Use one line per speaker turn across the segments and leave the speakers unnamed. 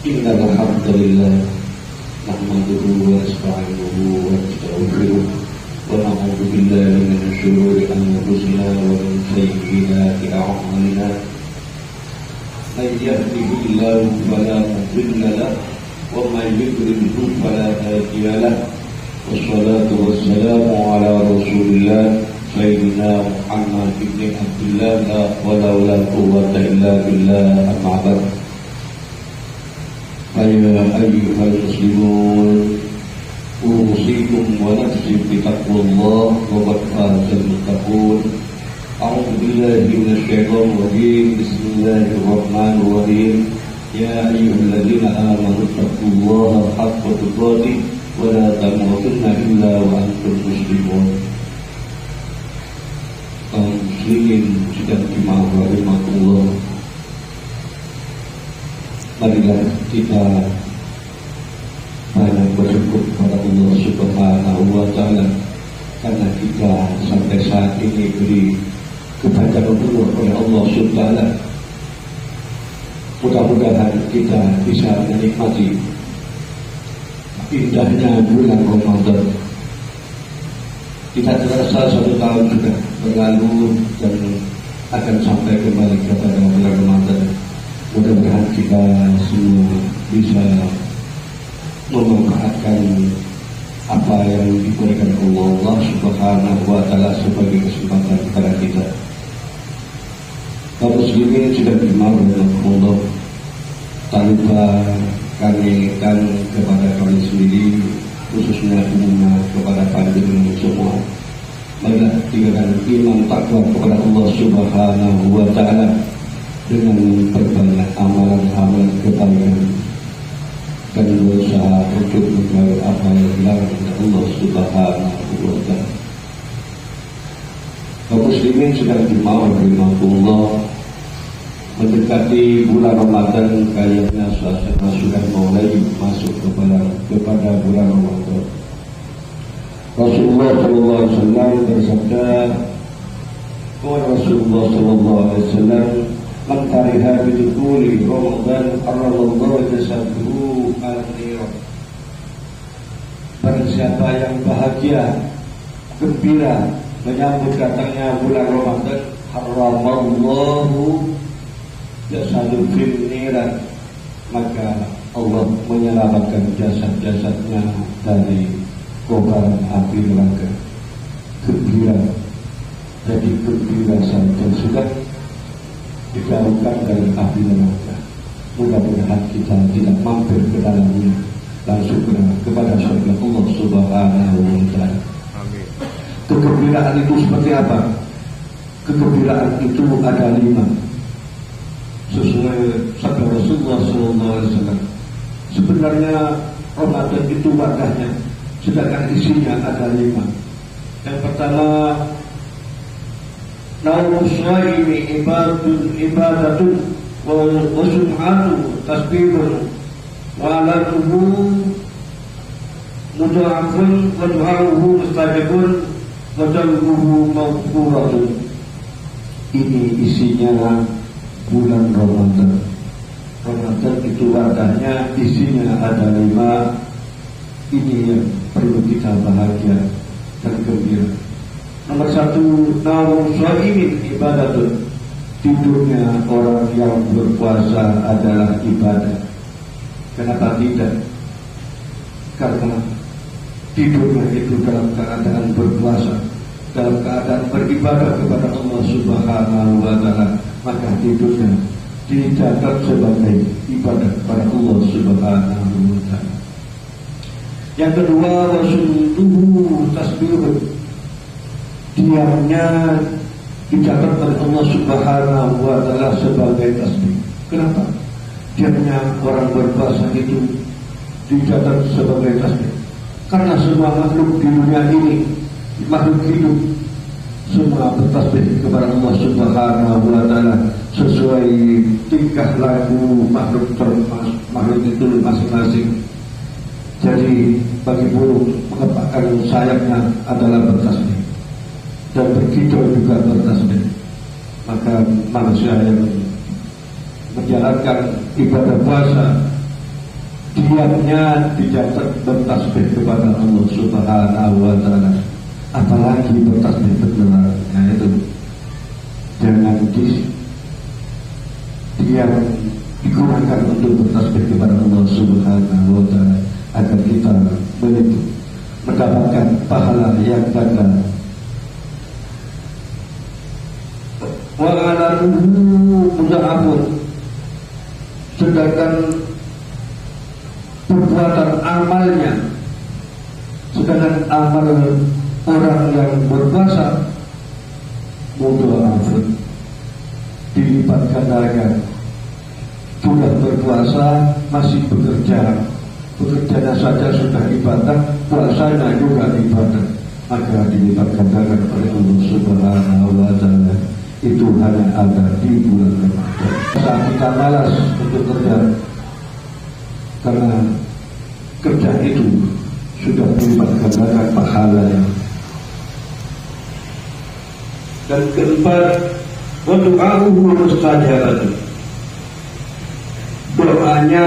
إن الحمد لله نحمده ونستعينه ونستغفره ونعوذ بالله من شرور أنفسنا ومن سيئات أعمالنا من يهده الله فلا مضل له ومن يضلل فلا هادي له والصلاة والسلام على رسول الله سيدنا محمد بن عبد الله لا حول ولا قوة إلا بالله أما بعد أيها المسلمون أوصيكم ونفسي بتقوى الله وقد فاز المتقون أعوذ بالله من الشيطان الرجيم بسم الله الرحمن الرحيم يا أيها الذين آمنوا اتقوا الله حق تقاته ولا تموتن إلا وأنتم مسلمون. Kaum muslimin sedang rahimahullah, marilah kita banyak bersyukur kepada Allah Subhanahu wa Ta'ala karena kita sampai saat ini diberi kebahagiaan oleh Allah Subhanahu wa Ta'ala. Mudah-mudahan kita bisa menikmati indahnya bulan Ramadan. Kita terasa 1 tahun sudah berlalu dan akan sampai kembali kepada bulan Ramadan. Mudah-mudahan kita semua bisa memanfaatkan apa yang diberikan Allah Subhanahu wa Ta'ala sebagai kesempatan kepada kita. Kaum muslimin sudah dimarahi Allah, tak lupa kami kepada kami sendiri, khususnya umumnya kepada panjenengan semua, marilah tinggalkan iman takwa kepada Allah Subhanahu wa Ta'ala dengan memperbanyak amalan-amalan kebaikan dan berusaha untuk menggapai apa yang dilarang oleh Allah Subhanahu wa Ta'ala. Kaum muslimin sedang dimarahi Allah, mendekati bulan Ramadan, kayaknya suasana sudah mulai masuk kepada bulan Ramadan. Rasulullah sallallahu alaihi wasallam bersabda, Rasulullah sallallahu alaihi wasallam, "Man kariha bidukuli Ramadan arramallahu jasaduhu al-nira." Barang siapa yang bahagia, gembira menyambut datangnya bulan Ramadan, arramallahu jasadul finniran, maka Allah menyelamatkan jasad-jasadnya dari kobaran api neraka. Gembira, jadi gembira saja sudah dijauhkan dari api neraka. Mudah-mudahan kita tidak mampir ke dalamnya, langsung kepada surga Allah Subhanahu wa Ta'ala. Amin. Kegembiraan itu seperti apa? Kegembiraan itu ada 5. Sesuai sabda Rasulullah SAW, sebenarnya Ramadan itu wadahnya, sedangkan isinya ada 5. Yang pertama, naumus shaimi ibadatun wa subhanu tasbihun wa aladuhu mudha'afun wa du'a'uhu mustajabun wa jalbuhu maghfuratun. Ini isinya bulan Ramadan. Ramadan itu wadahnya, isinya ada 5. Ini yang perlu kita bahagia dan gembira. Nomor 1, naum shaimin ibadatun. Tidurnya orang yang berpuasa adalah ibadah. Kenapa tidak? Karena tidurnya itu dalam keadaan berpuasa, dalam keadaan beribadah kepada Allah Subhanahu wa Ta'ala, maka tidurnya dicatat sebagai ibadah kepada Allah Subhanahu wa Ta'ala. Yang kedua, wasuluhu tasbihun. Diamnya dicatat oleh Allah Subhanahu wa Ta'ala sebagai tasbih. Kenapa? Diamnya orang berpuasa itu dicatat sebagai tasbih. Karena semua makhluk di dunia ini, makhluk hidup, semua bertasbih kepada Allah Subhanahu wa Ta'ala sesuai tingkah laku makhluk itu masing-masing. Jadi bagi burung mengepakkan sayapnya adalah bertasbih, dan berkicau juga bertasbih. Maka manusia yang menjalankan ibadah puasa diamnya dicatat bertasbih kepada Allah Subhanahu wa Ta'ala, apalagi bertasbih benar. Nah itu jangan diam digunakan untuk bertasbih kepada Allah Subhanahu wa Ta'ala agar kita mendapatkan pahala yang ganda. Wa alaruhu mudha'afun, sedangkan perbuatan amalnya, sedangkan amal orang yang berpuasa mudha'afun, dilipat gandakan. Sudah berpuasa masih bekerjanya saja sudah ibadah, puasanya juga ibadah, maka dilipat gandakan oleh Allah Subhanahu wa Ta'ala. Itu hanya ada di bulan Ramadan. Saat kita malas untuk kerja, karena kerja itu sudah dilipat gandakan pahalanya. Dan keempat, wa du'a'uhu mustajabah, doanya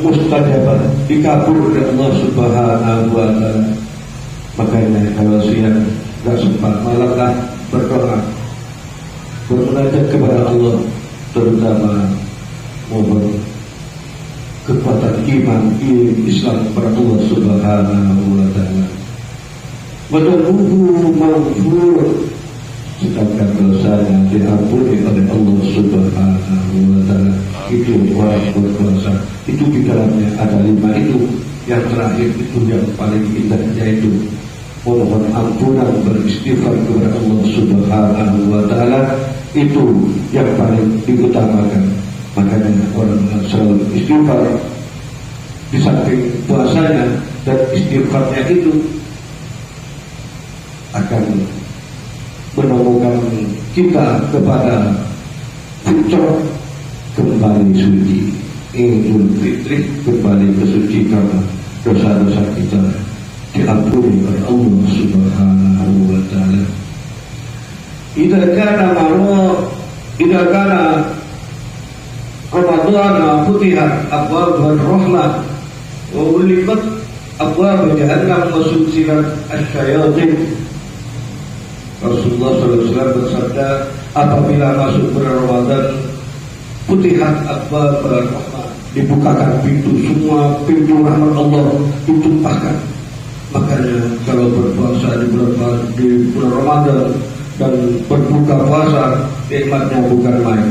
mustajabah, dikabul oleh Allah Subhanahu wa Ta'ala. Makanya kalau siang gak sempat, malamlah berdoa, bermunajat kepada Allah, terutama mohon kekuatan iman Islam kepada Allah Subhanahu wa Ta'ala. Wa dhanbuhu maghfur, sedangkan dosanya diampuni oleh Allah Subhanahu wa Ta'ala. Itu orang berpuasa, itu di dalamnya ada 5 itu. Yang terakhir itu yang paling indah, yaitu mohon ampunan, beristighfar kepada Allah Subhanahu wa Ta'ala. Itu yang paling diutamakan. Makanya orang selalu istighfar di samping puasanya, dan istighfarnya itu akan menemukan kita kepada fitrah kembali suci, Idul Fitri, kembali ke suci karena dosa-dosa kita diampuni oleh Allah Subhanahu wa Ta'ala. Idza kana Ramadan futihat abwabur rahmah wa uliqat abwab jahannam wa sulsilat asyayatin. Rasulullah SAW bersabda, apabila masuk bulan Ramadan, futihat abwabur rahmah, dibukakan pintu, semua pintu rahmat Allah ditumpahkan. Makanya kalau berpuasa di bulan Ramadan dan berbuka puasa, nikmatnya bukan main.